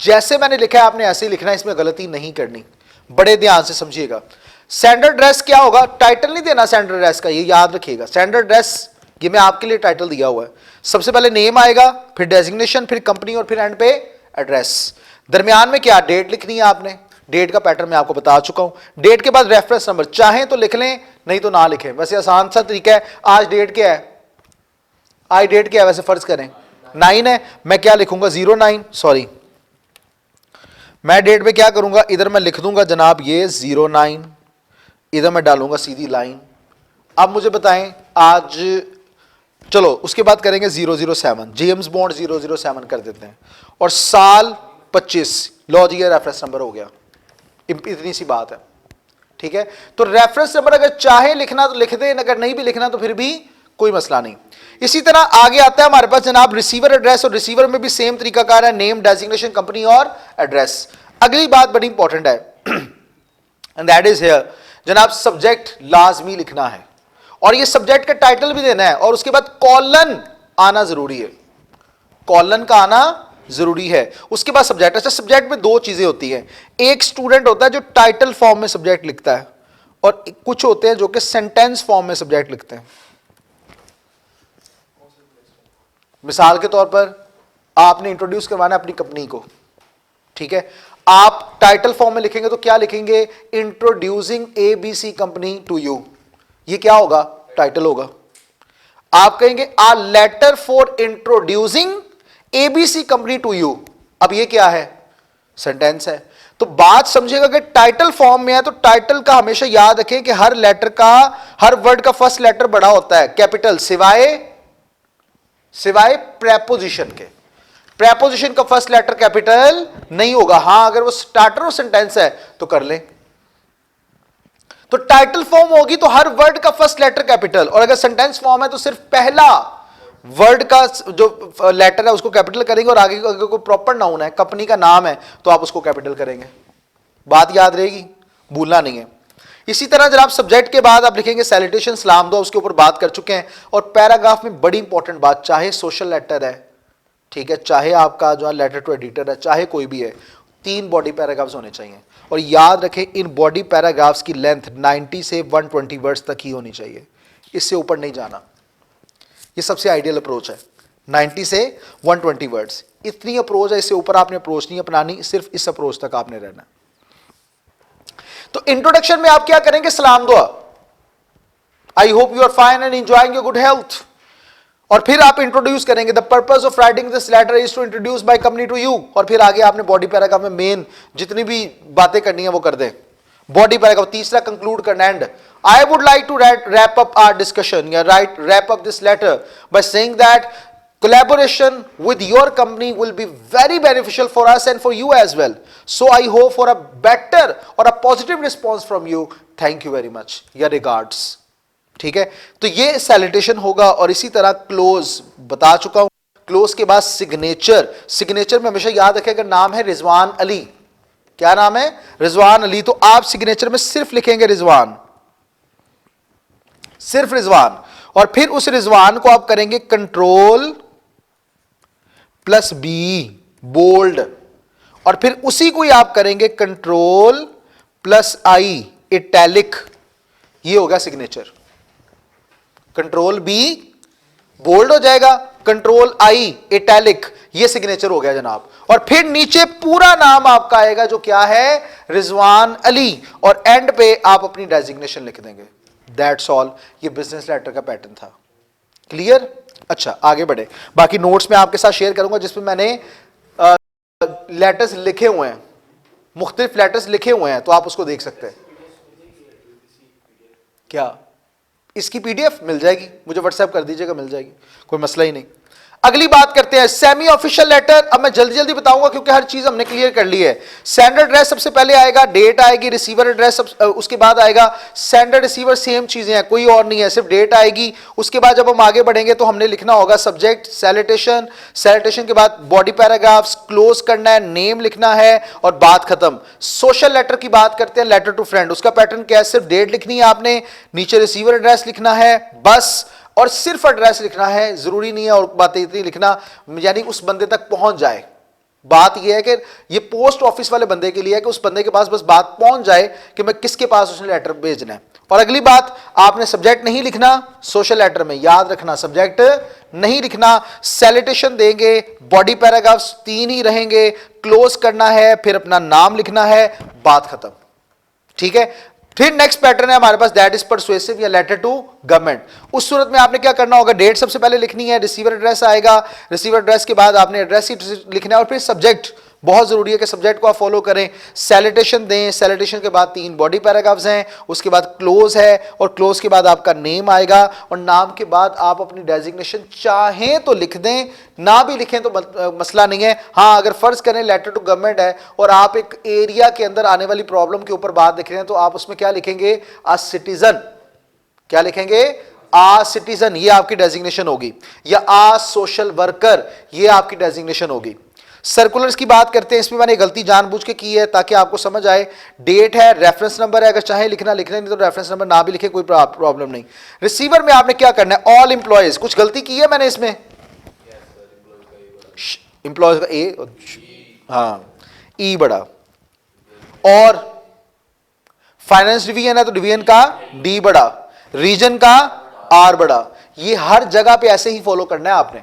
S1: जैसे मैंने लिखा है आपने ऐसे ही लिखना है, इसमें गलती नहीं करनी, बड़े ध्यान से समझिएगा। स्टैंडर्ड ड्रेस क्या होगा? टाइटल नहीं देना स्टैंडर्ड ड्रेस का, ये याद रखिएगा। स्टैंडर्ड ड्रेस ये मैं आपके लिए टाइटल दिया हुआ है। सबसे पहले नेम आएगा, फिर डेजिग्नेशन, फिर कंपनी और फिर एंड पे एड्रेस। दरमियान में क्या डेट लिखनी है आपने, डेट का पैटर्न मैं आपको बता चुका हूं। डेट के बाद रेफरेंस नंबर, चाहें तो लिख लें नहीं तो ना लिखें, वैसे आसान सा तरीका है। आज डेट क्या है? आज डेट क्या है वैसे फर्ज करें 9 है, मैं क्या लिखूंगा 09, सॉरी मैं डेट पे क्या करूंगा, इधर मैं लिख दूंगा जनाब ये 09, इधर मैं डालूंगा सीधी लाइन। अब मुझे बताएं आज, चलो उसके बाद करेंगे 007, जेम्स बॉन्ड 007 कर देते हैं, और साल 25, लो जी ये रेफरेंस नंबर हो गया। इतनी सी बात है, ठीक है। तो रेफरेंस नंबर अगर चाहे लिखना तो लिख दें, अगर नहीं भी लिखना तो फिर भी कोई मसला नहीं। इसी तरह आगे आता है हमारे पास जनाब रिसीवर एड्रेस, और रिसीवर में भी सेम तरीकाकार है, नेम, डेजिग्नेशन, कंपनी और एड्रेस। अगली बात बड़ी इंपॉर्टेंट है एंड दैट इज हियर जनाब, सब्जेक्ट लाजमी लिखना है, और ये सब्जेक्ट का टाइटल भी देना है, और उसके बाद कॉलन आना जरूरी है, कॉलन का आना जरूरी है। उसके बाद सब्जेक्ट। अच्छा, सब्जेक्ट में दो चीजें होती हैं, एक स्टूडेंट होता है जो टाइटल फॉर्म में सब्जेक्ट लिखता है, और कुछ होते हैं जो कि सेंटेंस फॉर्म में सब्जेक्ट लिखते हैं। मिसाल के तौर पर आपने इंट्रोड्यूस करवाना है अपनी कंपनी को, ठीक है, आप टाइटल फॉर्म में लिखेंगे तो क्या लिखेंगे, introducing ABC company to you, ये क्या होगा, टाइटल होगा। आप कहेंगे a letter for introducing ABC company to you, अब ये क्या है, सेंटेंस है। तो बात समझिएगा कि टाइटल फॉर्म में है तो टाइटल का हमेशा याद रखें कि हर लेटर का, हर वर्ड का फर्स्ट लेटर बड़ा होता है, कैपिटल, सिवाय प्रेपोजिशन के। प्रेपोजिशन का फर्स्ट लेटर कैपिटल नहीं होगा। हां, अगर वो स्टार्टर और सेंटेंस है तो कर ले। तो टाइटल फॉर्म होगी तो हर वर्ड का फर्स्ट लेटर कैपिटल, और अगर सेंटेंस फॉर्म है तो सिर्फ पहला वर्ड का जो लेटर है उसको कैपिटल करेंगे, और आगे अगर कोई प्रॉपर नाउन है, कंपनी का नाम है, तो आप उसको कैपिटल करेंगे। बात याद रहेगी, भूलना नहीं है। इसी तरह जब आप सब्जेक्ट के बाद आप लिखेंगे सैल्यूटेशन, सलाम दुआ, उसके ऊपर बात कर चुके हैं। और पैराग्राफ में बड़ी इंपॉर्टेंट बात, चाहे सोशल लेटर है, ठीक है, चाहे आपका जो है लेटर टू एडिटर है, चाहे कोई भी है, 3 बॉडी पैराग्राफ्स होने चाहिए। और याद रखें इन बॉडी पैराग्राफ्स की लेंथ 90 से 120 वर्ड्स तक ही होनी चाहिए, इससे ऊपर नहीं जाना। ये सबसे आइडियल अप्रोच है, 90 से 120 वर्ड्स, इतनी अप्रोच है, इससे ऊपर आपने अप्रोच नहीं अपनानी, सिर्फ इस अप्रोच तक आपने रहना। तो इंट्रोडक्शन में आप क्या करेंगे, सलाम दुआ, I hope you are fine and enjoying your good health. और फिर आप इंट्रोड्यूस करेंगे, the purpose of writing this letter is to introduce by company to you. और फिर आगे आपने बॉडी पैराग्राफ में मेन जितनी भी बातें करनी है वो कर दें। बॉडी पैराग्राफ तीसरा कंक्लूड करना, and I would like to wrap up our discussion, wrap up this letter by saying that collaboration with your company will be very beneficial for us and for you as well. So I hope for a better or a positive response from you. Thank you very much. Your regards. ठीक है, तो ये salutation होगा। और इसी तरह close बता चुका हूं, क्लोज के बाद सिग्नेचर। सिग्नेचर में हमेशा याद रखेगा नाम है रिजवान अली। क्या नाम है, रिजवान अली। तो आप सिग्नेचर में सिर्फ लिखेंगे रिजवान, सिर्फ रिजवान, और फिर उस रिजवान को आप करेंगे कंट्रोल प्लस बी बोल्ड, और फिर उसी को ही आप करेंगे कंट्रोल प्लस आई इटैलिक। ये होगा सिग्नेचर। कंट्रोल बी बोल्ड हो जाएगा, कंट्रोल आई इटैलिक, ये सिग्नेचर हो गया जनाब। और फिर नीचे पूरा नाम आपका आएगा जो क्या है, रिजवान अली, और एंड पे आप अपनी डेजिग्नेशन लिख देंगे। That's all. ये बिजनेस लेटर का पैटर्न था। क्लियर? अच्छा, आगे बढ़े। बाकी नोट्स में आपके साथ शेयर करूंगा जिसमें मैंने लेटर्स लिखे हुए हैं, मुख्तलिफ लेटर्स लिखे हुए हैं, तो आप उसको देख सकते हैं। क्या इसकी पीडीएफ मिल जाएगी? मुझे व्हाट्सएप कर दीजिएगा, मिल जाएगी, कोई मसला ही नहीं। अगली बात करते हैं सेमी ऑफिशियल लेटर। अब मैं जल्दी जल्दी बताऊंगा क्योंकि हर चीज हमने क्लियर कर ली है। सेंडर एड्रेस सबसे पहले आएगा, डेट आएगी, रिसीवर एड्रेस उसके बाद आएगा। सेंडर रिसीवर सेम चीजें हैं, कोई और नहीं है, सिर्फ डेट आएगी। उसके बाद जब हम आगे बढ़ेंगे तो हमने लिखना होगा सब्जेक्ट, सैल्यूटेशन, सैल्यूटेशन के बाद बॉडी पैराग्राफ्स, क्लोज करना है, नेम लिखना है और बात खत्म। सोशल लेटर की बात करते हैं, लेटर टू फ्रेंड। उसका पैटर्न क्या है, सिर्फ डेट लिखनी है आपने, नीचे रिसीवर एड्रेस लिखना है बस, और सिर्फ एड्रेस लिखना है, जरूरी नहीं है और बातें इतनी लिखना, यानी उस बंदे तक पहुंच जाए। बात यह है कि ये पोस्ट ऑफिस वाले बंदे के लिए है कि उस बंदे के पास बस बात पहुंच जाए कि मैं किसके पास उसने लेटर भेजना है। और अगली बात, आपने सब्जेक्ट नहीं लिखना सोशल लेटर में, याद रखना सब्जेक्ट नहीं लिखना। सैल्यूटेशन देंगे, बॉडी पैराग्राफ्स 3 ही रहेंगे, क्लोज करना है, फिर अपना नाम लिखना है, बात खत्म। ठीक है। फिर नेक्स्ट पैटर्न है हमारे पास, दैट इज परसुएसिव या लेटर टू गवर्नमेंट। उस सूरत में आपने क्या करना होगा, डेट सबसे पहले लिखनी है, रिसीवर एड्रेस आएगा, रिसीवर एड्रेस के बाद आपने एड्रेस ही लिखना है और फिर सब्जेक्ट, बहुत जरूरी है कि सब्जेक्ट को आप फॉलो करें। सैल्यूटेशन दें, सैल्यूटेशन के बाद 3 बॉडी पैराग्राफ्स हैं, उसके बाद क्लोज है और क्लोज के बाद आपका नेम आएगा और नाम के बाद आप अपनी डेजिग्नेशन चाहें तो लिख दें, ना भी लिखें तो मसला नहीं है। हाँ, अगर फर्ज करें लेटर टू गवर्नमेंट है और आप एक एरिया के अंदर आने वाली प्रॉब्लम के ऊपर बात लिख रहे हैं तो आप उसमें क्या लिखेंगे, आ सिटीजन। क्या लिखेंगे, आ सिटीजन, ये आपकी डेजिग्नेशन होगी, या आ सोशल वर्कर, ये आपकी डेजिग्नेशन होगी। सर्कुलर्स की बात करते हैं, इसमें मैंने गलती जानबूझ के की है ताकि आपको समझ आए। डेट है, रेफरेंस नंबर है, अगर चाहे लिखना लिखना, नहीं तो रेफरेंस नंबर ना भी लिखे कोई प्रॉब्लम नहीं। रिसीवर में आपने क्या करना है, ऑल एम्प्लॉयज, कुछ गलती की है मैंने इसमें, एम्प्लॉयज का ए, हाँ ई बड़ा, और फाइनेंस डिवीजन है तो डिवीजन का डी बड़ा, रीजन का आर बड़ा। ये हर जगह पे ऐसे ही फॉलो करना है आपने।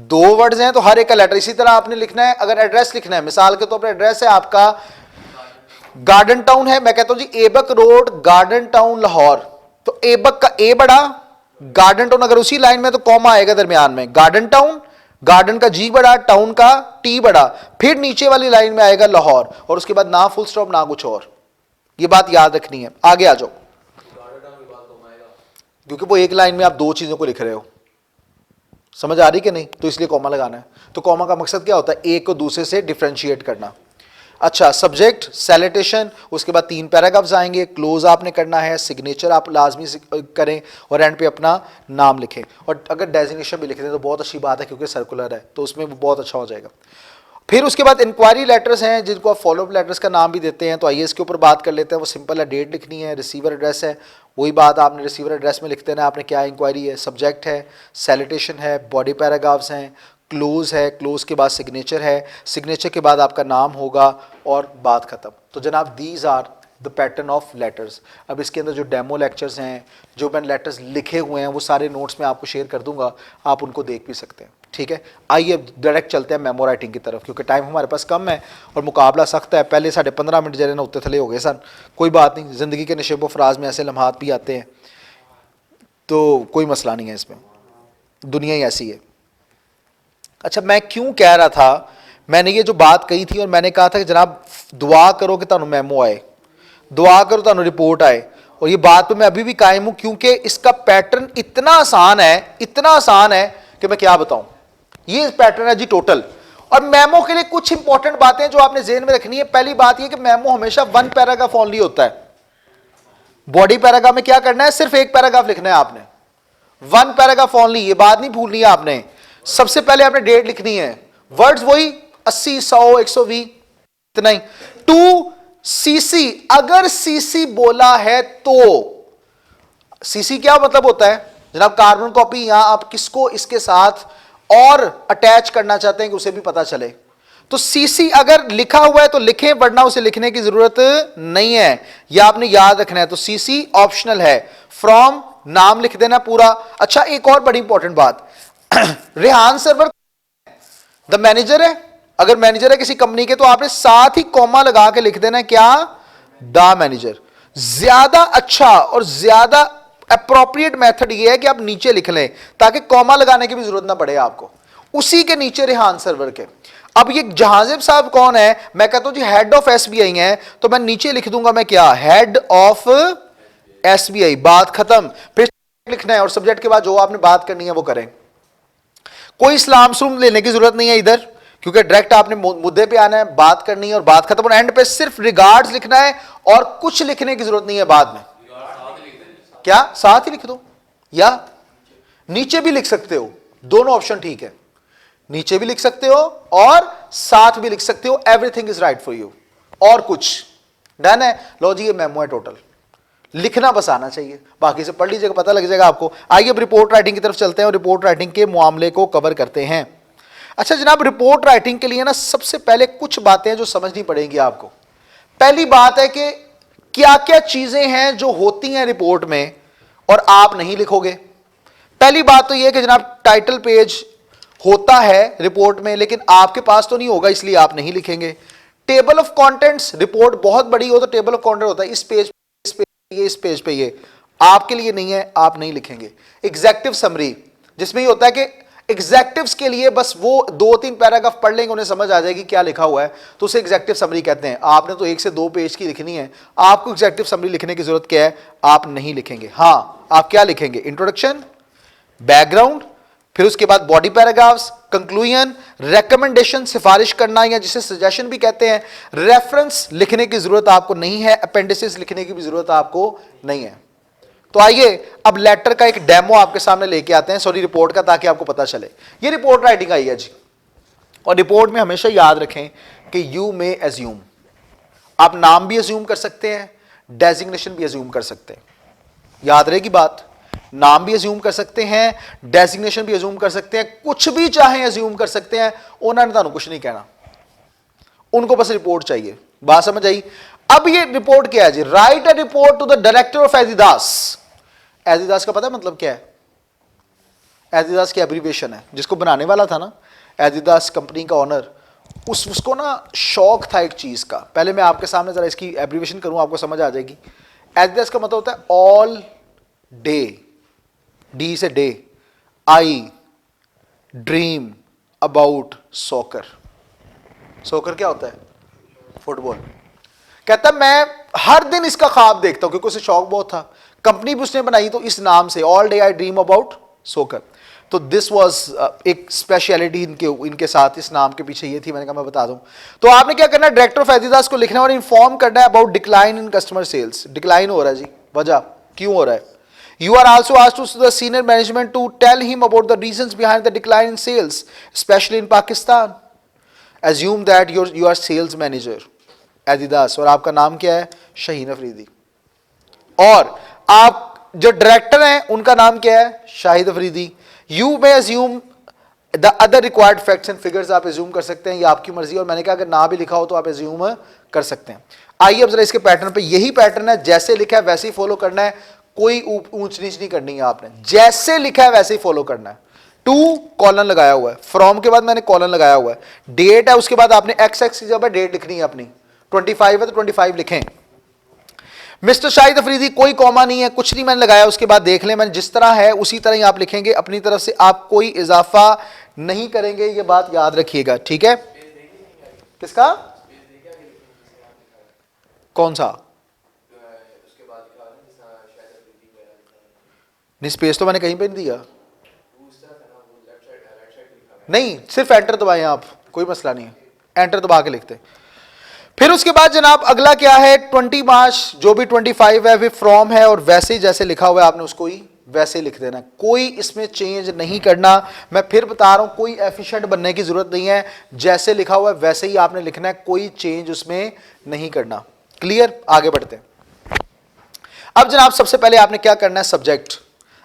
S1: 2 वर्ड्स हैं तो हर एक का लेटर इसी तरह आपने लिखना है। अगर एड्रेस लिखना है, मिसाल के तौर पर एड्रेस है आपका गार्डन टाउन है, मैं कहता हूं जी Aibak road, garden town, Lahore, तो एबक का ए बड़ा, गार्डन टाउन अगर उसी लाइन में तो कॉमा आएगा दरमियान में, गार्डन टाउन, गार्डन का जी बड़ा, टाउन का टी बड़ा, फिर नीचे वाली लाइन में आएगा लाहौर और उसके बाद ना फुल स्टॉप ना कुछ और। ये बात याद रखनी है। आगे आ जाओ, क्योंकि वो एक लाइन में आप 2 चीजों को लिख रहे हो, समझ आ रही कि नहीं, तो इसलिए कॉमा लगाना है। तो कॉमा का मकसद क्या होता है, एक को दूसरे से डिफरेंशिएट करना। अच्छा, सब्जेक्ट, सैल्यूटेशन, उसके बाद 3 पैराग्राफ्स आएंगे, क्लोज आपने करना है, सिग्नेचर आप लाजमी करें और एंड पे अपना नाम लिखें। और अगर डेजिग्नेशन भी लिख दें तो बहुत अच्छी बात है क्योंकि सर्कुलर है तो उसमें बहुत अच्छा हो जाएगा। फिर उसके बाद इंक्वायरी लेटर्स हैं जिनको आप फॉलोअप लेटर्स का नाम भी देते हैं, तो आइए इसके ऊपर बात कर लेते हैं। वो सिंपल है, डेट लिखनी है, रिसीवर एड्रेस है, वही बात आपने रिसीवर एड्रेस में लिख देना, आपने क्या इंक्वायरी है, सब्जेक्ट है, सैल्यूटेशन है, बॉडी पैराग्राफ्स हैं, क्लोज है, क्लोज के बाद सिग्नेचर है, सिग्नेचर के बाद आपका नाम होगा और बात खत्म। तो जनाब these are the pattern of letters. अब इसके अंदर जो डेमो लेक्चर्स हैं, जो मैंने लेटर्स लिखे हुए हैं, वो सारे नोट्स में आपको शेयर कर दूंगा, आप उनको देख भी सकते हैं। ठीक है, आइए डायरेक्ट चलते हैं मेमो राइटिंग की तरफ क्योंकि टाइम हमारे पास कम है और मुकाबला सख्त है। पहले 15.5 मिनट जरे ना उत्ते थले हो गए सन, कोई बात नहीं, ज़िंदगी के नशेबो फराज में ऐसे लम्हात भी आते हैं तो कोई मसला नहीं है इसमें, दुनिया ही ऐसी है। अच्छा, मैं क्यों कह रहा था, मैंने ये जो बात कही थी और मैंने कहा था कि जनाब दुआ करो कि तुहानू मेमो आए, दुआ करो तुहानू रिपोर्ट आए, और ये बात पे मैं अभी भी कायम हूं क्योंकि इसका पैटर्न इतना आसान है, इतना आसान है कि मैं क्या बताऊं। ये पैटर्न है जी टोटल। और मेमो के लिए कुछ इंपॉर्टेंट बातें जो आपने जेहन में रखनी है। पहली बात ये कि मेमो हमेशा 1 पैराग्राफ ओनली होता है। बॉडी पैराग्राफ में क्या करना है, सिर्फ 1 पैराग्राफ लिखना है आपने, 1 पैराग्राफ ओनली, ये बात नहीं भूलनी है आपने। सबसे पहले आपने डेट लिखनी है, वर्ड्स वही 80, 100, 120, इतना ही। 2 सीसी, अगर सीसी बोला है तो, सीसी क्या मतलब होता है जनाब, कार्बन कॉपी, यहां आप किसको इसके साथ और अटैच करना चाहते हैं कि उसे भी पता चले, तो सीसी अगर लिखा हुआ है तो लिखें, वरना उसे लिखने की जरूरत नहीं है, यह आपने याद रखना है। तो सीसी ऑप्शनल है, फ्रॉम नाम लिख देना पूरा। अच्छा, एक और बड़ी इंपॉर्टेंट बात, रेहान सर्वर द मैनेजर है, अगर मैनेजर है किसी कंपनी के तो आपने साथ ही कॉमा लगा के लिख देना है क्या, द मैनेजर। ज्यादा अच्छा और ज्यादा अप्रोप्रिएट मेथड ये है कि आप नीचे लिख लें ताकि कॉमा लगाने की भी जरूरत ना पड़े आपको, उसी के नीचे रेहान सर्वर के। अब ये जहाजिब साहब कौन है, मैं कहता हूं जी हेड ऑफ एसबीआई हैं, तो मैं नीचे लिख दूंगा मैं क्या, हेड ऑफ एसबीआई, बात खत्म। फिर लिखना है और सब्जेक्ट के बाद जो आपने बात करनी है वो करें। कोई इस्लाम सलूम लेने की जरूरत नहीं है इधर, क्योंकि डायरेक्ट आपने मुद्दे पे आना है, बात करनी है और बात खत्म होना। एंड पे सिर्फ रिगार्ड्स लिखना है और कुछ लिखने की जरूरत नहीं है बाद में। क्या साथ ही लिख दो या नीचे भी लिख सकते हो, दोनों ऑप्शन ठीक है। नीचे भी लिख सकते हो और साथ भी लिख सकते हो, everything is right for you. और कुछ डन है। लो जी, ये मेमो है टोटल, लिखना बस आना चाहिए, बाकी से पढ़ लीजिएगा, पता लग जाएगा आपको। आइए अब रिपोर्ट राइटिंग की तरफ चलते हैं और रिपोर्ट राइटिंग के मामले को कवर करते हैं। अच्छा जनाब, रिपोर्ट राइटिंग के लिए ना सबसे पहले कुछ बातें जो समझनी पड़ेंगी आपको। पहली बात है कि क्या क्या चीजें हैं जो होती हैं रिपोर्ट में और आप नहीं लिखोगे। पहली बात तो यह है कि जनाब टाइटल पेज होता है रिपोर्ट में, लेकिन आपके पास तो नहीं होगा, इसलिए आप नहीं लिखेंगे। टेबल ऑफ कंटेंट्स, रिपोर्ट बहुत बड़ी हो तो टेबल ऑफ कंटेंट होता है, इस पेज इस पेज पे ये आपके लिए नहीं है, आप नहीं लिखेंगे। एग्जेक्टिव समरी, जिसमें ये होता है कि एग्जेक्टिव्स के लिए बस वो 2-3 पैराग्राफ पढ़ लेंगे, उन्हें समझ आ जाएगी क्या लिखा हुआ है, तो उसे एग्जेक्टिव समरी कहते हैं। आपने तो 1 से 2 पेज की लिखनी है, आपको एग्जेक्टिव समरी लिखने की जरूरत क्या है, आप नहीं लिखेंगे। हाँ, आप क्या लिखेंगे, इंट्रोडक्शन, बैकग्राउंड, फिर उसके बाद बॉडी पैराग्राफ्स, कंक्लूजन, रेकमेंडेशन, सिफारिश करना या जिसे सजेशन भी कहते हैं। रेफरेंस लिखने की जरूरत आपको नहीं है, अपेंडिसेस लिखने की भी जरूरत आपको नहीं है। तो आइए अब लेटर का एक डेमो आपके सामने लेके आते हैं, सॉरी रिपोर्ट का, ताकि आपको पता चले। ये रिपोर्ट राइटिंग आई है जी, और रिपोर्ट में हमेशा याद रखें कि यू मे एज्यूम, आप नाम भी एज्यूम कर सकते हैं, डेजिग्नेशन भी एज्यूम कर सकते हैं। याद रहेगी बात, नाम भी एज्यूम कर सकते हैं, डेजिग्नेशन भी एज्यूम कर सकते हैं, कुछ भी चाहे एज्यूम कर सकते हैं। उन्होंने तुहानू कुछ नहीं कहना, उनको बस रिपोर्ट चाहिए। बात समझ आई। अब ये रिपोर्ट क्या है जी, write a report to the director of Adidas. Adidas का पता है मतलब क्या है? एडिडास की एब्रीविएशन है, जिसको बनाने वाला था ना एडिडास कंपनी का ओनर, उसको ना शौक था एक चीज का। पहले मैं आपके सामने जरा इसकी एब्रीविएशन करूं, आपको समझ आ जाएगी। एडिडास का मतलब होता है ऑल डे, डी से day, I dream about soccer. Soccer क्या होता है? फुटबॉल। कहता मैं हर दिन इसका ख्वाब देखता हूं, क्योंकि उसे शौक बहुत था। कंपनी भी उसने बनाई तो इस नाम से, all day I dream about soccer. तो दिस वाज एक स्पेशलिटी इनके साथ, इस नाम के पीछे ये थी। मैंने कहा मैं बता दूं। तो आपने क्या करना है, डायरेक्टर ऑफ एडिडास को लिखना है और इन्फॉर्म करना है about decline in customer sales. Decline हो रहा है जी, वजह क्यों हो रहा है। You are also asked to the senior management to tell him about the reasons behind the decline in sales, especially in Pakistan. Assume that you are sales manager, Adidas, और आपका नाम क्या है? शाहीन अफरीदी। और आप जो डायरेक्टर हैं उनका नाम क्या है? Shahid Afridi. You may assume the other required facts and figures, आप assume कर सकते हैं, ये आपकी मर्जी। और मैंने कहा अगर ना भी लिखा हो तो आप assume कर सकते हैं। आइए अब जरा इसके पैटर्न पे, यही पैटर्न है, जैसे लिखा है वैसे ही फॉलो करना है, कोई ऊंच नीच नहीं करनी है आपने, जैसे लिखा है वैसे ही फॉलो करना है। टू कॉलन लगाया हुआ है, फ्रॉम के बाद मैंने कॉलन लगाया हुआ है, डेट है, उसके बाद आपने एक्स एक्स की जगह डेट लिखनी है अपनी। 25 है तो 25 लिखें। मिस्टर शाहिद अफरीदी, कोई कॉमा नहीं है, कुछ नहीं मैंने लगाया। उसके बाद देख लें, मैंने जिस तरह है उसी तरह ही आप लिखेंगे, अपनी तरफ से आप कोई इजाफा नहीं करेंगे, ये बात याद रखिएगा, ठीक है। किसका? कौन सा? नहीं, स्पेस तो मैंने कहीं पे नहीं दिया। नहीं, सिर्फ एंटर दबाएं आप, कोई मसला नहीं है, एंटर दबा के लिखते। फिर उसके बाद जनाब अगला क्या है, 20 मार्च, जो भी 25 है वे फ्रॉम है, और वैसे ही जैसे लिखा हुआ है आपने उसको ही वैसे ही लिख देना, कोई इसमें चेंज नहीं करना। मैं फिर बता रहा हूं, कोई एफिशिएंट बनने की जरूरत नहीं है, जैसे लिखा हुआ है वैसे ही आपने लिखना है, कोई चेंज उसमें नहीं करना। क्लियर? आगे बढ़ते हैं। अब जनाब सबसे पहले आपने क्या करना है, subject,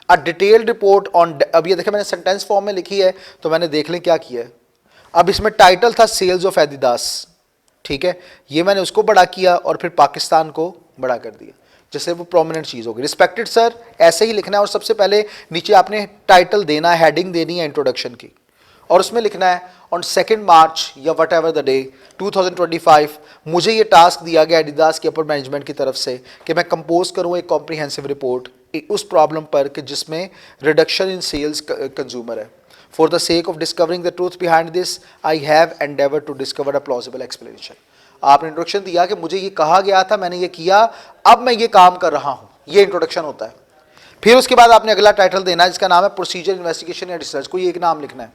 S1: a detailed report on. अब ये देखिए मैंने सेंटेंस फॉर्म में लिखी है, तो मैंने देख लें क्या किया है। अब इसमें टाइटल था सेल्स ऑफ एडिडास, ठीक है, ये मैंने उसको बड़ा किया और फिर पाकिस्तान को बड़ा कर दिया, जैसे वो प्रोमिनेंट चीज होगी। रिस्पेक्टेड सर, ऐसे ही लिखना है, और सबसे पहले नीचे आपने टाइटल देना है, हेडिंग देनी है इंट्रोडक्शन की, और उसमें लिखना है ऑन 2 मार्च या वट एवर द डे 2025 मुझे ये टास्क दिया गया एडिडास के अपर मैनेजमेंट की तरफ से कि मैं कंपोज करूँ एक कॉम्प्रिहेंसिव रिपोर्ट उस प्रॉब्लम पर कि जिसमें रिडक्शन इन सेल्स कंज्यूमर है। For the sake of discovering the truth behind this I have endeavour to discover a plausible explanation. आपने इंट्रोडक्शन दिया कि मुझे ये कहा गया था, मैंने ये किया, अब मैं ये काम कर रहा हूँ, ये इंट्रोडक्शन होता है। फिर उसके बाद आपने अगला टाइटल देना है जिसका नाम है प्रोसीजर, इन्वेस्टिगेशन या रिसर्च, कोई एक नाम लिखना है।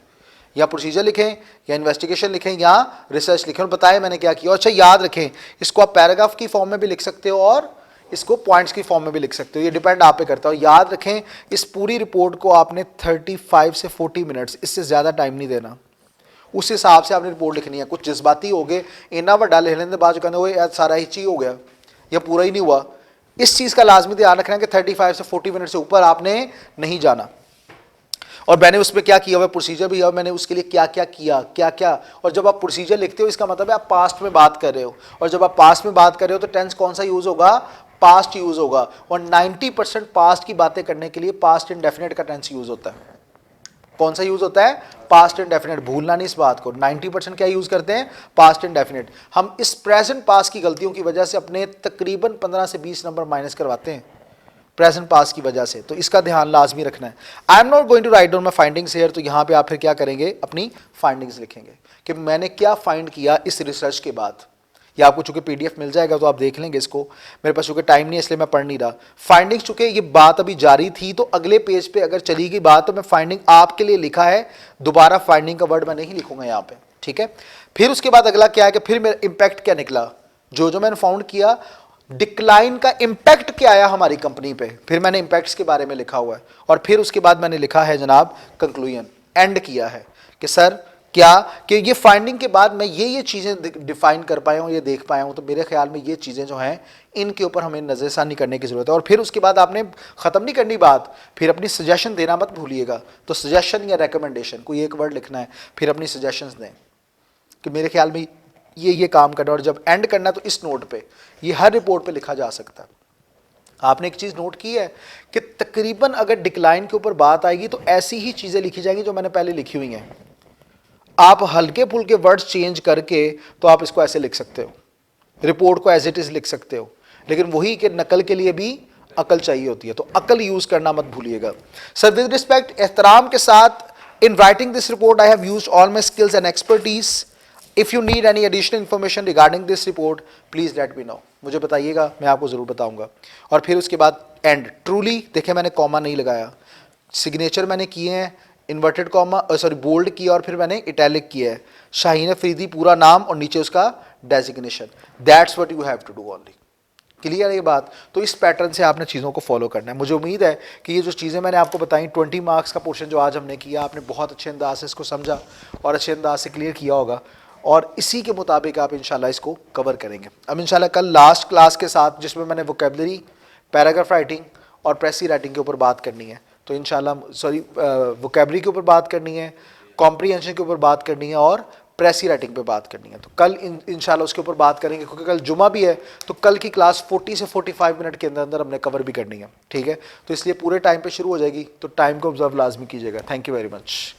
S1: या प्रोसीजर लिखें या इन्वेस्टिगेशन लिखें या रिसर्च लिखें और बताएं मैंने क्या किया। अच्छा याद रखें, इसको आप पैराग्राफ की फॉर्म में भी लिख सकते हो और इसको पॉइंट्स की फॉर्म में भी लिख सकते हो, ये डिपेंड आप पे करता हो। याद रखें इस पूरी रिपोर्ट को आपने 35 से 40 मिनट्स, इससे ज़्यादा टाइम नहीं देना। उस हिसाब से आपने रिपोर्ट लिखनी है। कुछ जज्बाती हो गए, इतना बड़ा लिखने के बाद कहते हो सारा ही चीज हो गया या पूरा ही नहीं हुआ, इस चीज़ का लाजमी ध्यान रखना है कि 35 से 40 मिनट से ऊपर आपने नहीं जाना। और मैंने उसमें क्या किया हुआ प्रोसीजर भी है, मैंने उसके लिए क्या क्या किया, क्या क्या। और जब आप प्रोसीजर लिखते हो इसका मतलब है आप पास्ट में बात कर रहे हो, और जब आप पास्ट में बात कर रहे हो तो टेंस कौन सा यूज होगा, पास्ट यूज होगा। और 90% पास्ट की बातें करने के लिए पास्ट इंडेफिनिट का टेंस यूज होता है। कौन सा यूज होता है, पास्ट इंडेफिनिट, भूलना नहीं इस बात को। 90% क्या यूज करते हैं, पास्ट इंडेफिनिट। हम इस प्रेजेंट पास्ट की गलतियों की वजह से अपने तकरीबन 15 से 20 नंबर माइनस करवाते हैं प्रेजेंट पास की वजह से, तो इसका ध्यान लाजमी रखना है। I am not going to write down my findings here, तो यहाँ पे आप फिर क्या करेंगे, अपनी फाइंडिंग्स लिखेंगे कि मैंने क्या फाइंड किया इस रिसर्च के बाद। या आपको चूंकि पीडीएफ मिल जाएगा तो आप देख लेंगे इसको, मेरे पास चूंकि टाइम नहीं है इसलिए मैं पढ़ नहीं रहा। फाइंडिंग्स चूंकि ये बात अभी जारी थी तो अगले पेज पे अगर चली गई बात तो मैं फाइंडिंग आपके लिए लिखा है, दोबारा फाइंडिंग का वर्ड मैं नहीं लिखूंगा यहाँ पे, ठीक है। फिर उसके बाद अगला क्या है कि फिर मेरा इंपैक्ट क्या निकला, जो मैंने फाउंड किया, डिक्लाइन का इंपैक्ट क्या आया हमारी कंपनी पे, फिर मैंने इंपैक्ट्स के बारे में लिखा हुआ है। और फिर उसके बाद मैंने लिखा है जनाब कंक्लूजन, एंड किया है कि सर क्या कि ये फाइंडिंग के बाद मैं ये चीज़ें डिफाइन कर पाया हूँ, ये देख पाया हूँ, तो मेरे ख्याल में ये चीज़ें जो हैं इनके ऊपर हमें नज़रसानी करने की ज़रूरत है। और फिर उसके बाद आपने ख़त्म नहीं करनी बात, फिर अपनी सजेशन देना मत भूलिएगा। तो सजेशन या रिकमेंडेशन कोई एक वर्ड लिखना है, फिर अपनी सजेशंस दें कि मेरे ख्याल में ये काम करना। और जब एंड करना तो इस नोट पे, ये हर रिपोर्ट पे लिखा जा सकता है। आपने एक चीज़ नोट की है कि तकरीबन अगर डिक्लाइन के ऊपर बात आएगी तो ऐसी ही चीज़ें लिखी जाएंगी जो मैंने पहले लिखी हुई हैं। आप हल्के फुल्के वर्ड्स चेंज करके तो आप इसको ऐसे लिख सकते हो, रिपोर्ट को एज इट इज़ लिख सकते हो, लेकिन वही कि नकल के लिए भी अकल चाहिए होती है, तो अकल यूज़ करना मत भूलिएगा। सर विद रिस्पेक्ट, एहतराम के साथ, in writing this report I have used all my skills and expertise. If you need any additional information regarding this report please let me know, मुझे बताइएगा, मैं आपको ज़रूर बताऊंगा। और फिर उसके बाद एंड, ट्रूली देखिए मैंने कॉमा नहीं लगाया, सिग्नेचर मैंने किए हैं इन्वर्टेड कॉमा, सॉरी बोल्ड किया और फिर मैंने इटैलिक किया है, शाहीन अफरीदी पूरा नाम और नीचे उसका designation. That's what you have to do only. Clear है ये बात। तो इस पैटर्न से आपने चीज़ों को फॉलो करना है। मुझे उम्मीद है कि ये जो चीज़ें मैंने आपको बताई, 20 मार्क्स का पोर्शन जो आज हमने किया, आपने बहुत अच्छे अंदाज से इसको समझा और अच्छे अंदाज से क्लियर किया होगा, और इसी के मुताबिक आप इंशाल्लाह इसको कवर करेंगे। अब इंशाल्लाह कल लास्ट क्लास के साथ, जिसमें मैंने वोकेबलरी, पैराग्राफ राइटिंग और प्रेसी राइटिंग के ऊपर बात करनी है, तो इंशाल्लाह वोकेबलरी के ऊपर बात करनी है, कॉम्प्रीहेंशन के ऊपर बात करनी है और प्रेसी राइटिंग पे बात करनी है। तो कल इंशाल्लाह उसके ऊपर बात करेंगे, क्योंकि कल जुमा भी है, तो कल की क्लास 40 से 45 मिनट के अंदर अंदर हमने कवर भी करनी है, ठीक है। तो इसलिए पूरे टाइम पे शुरू हो जाएगी, तो टाइम को ऑब्जर्व लाजमी कीजिएगा। Thank you very much.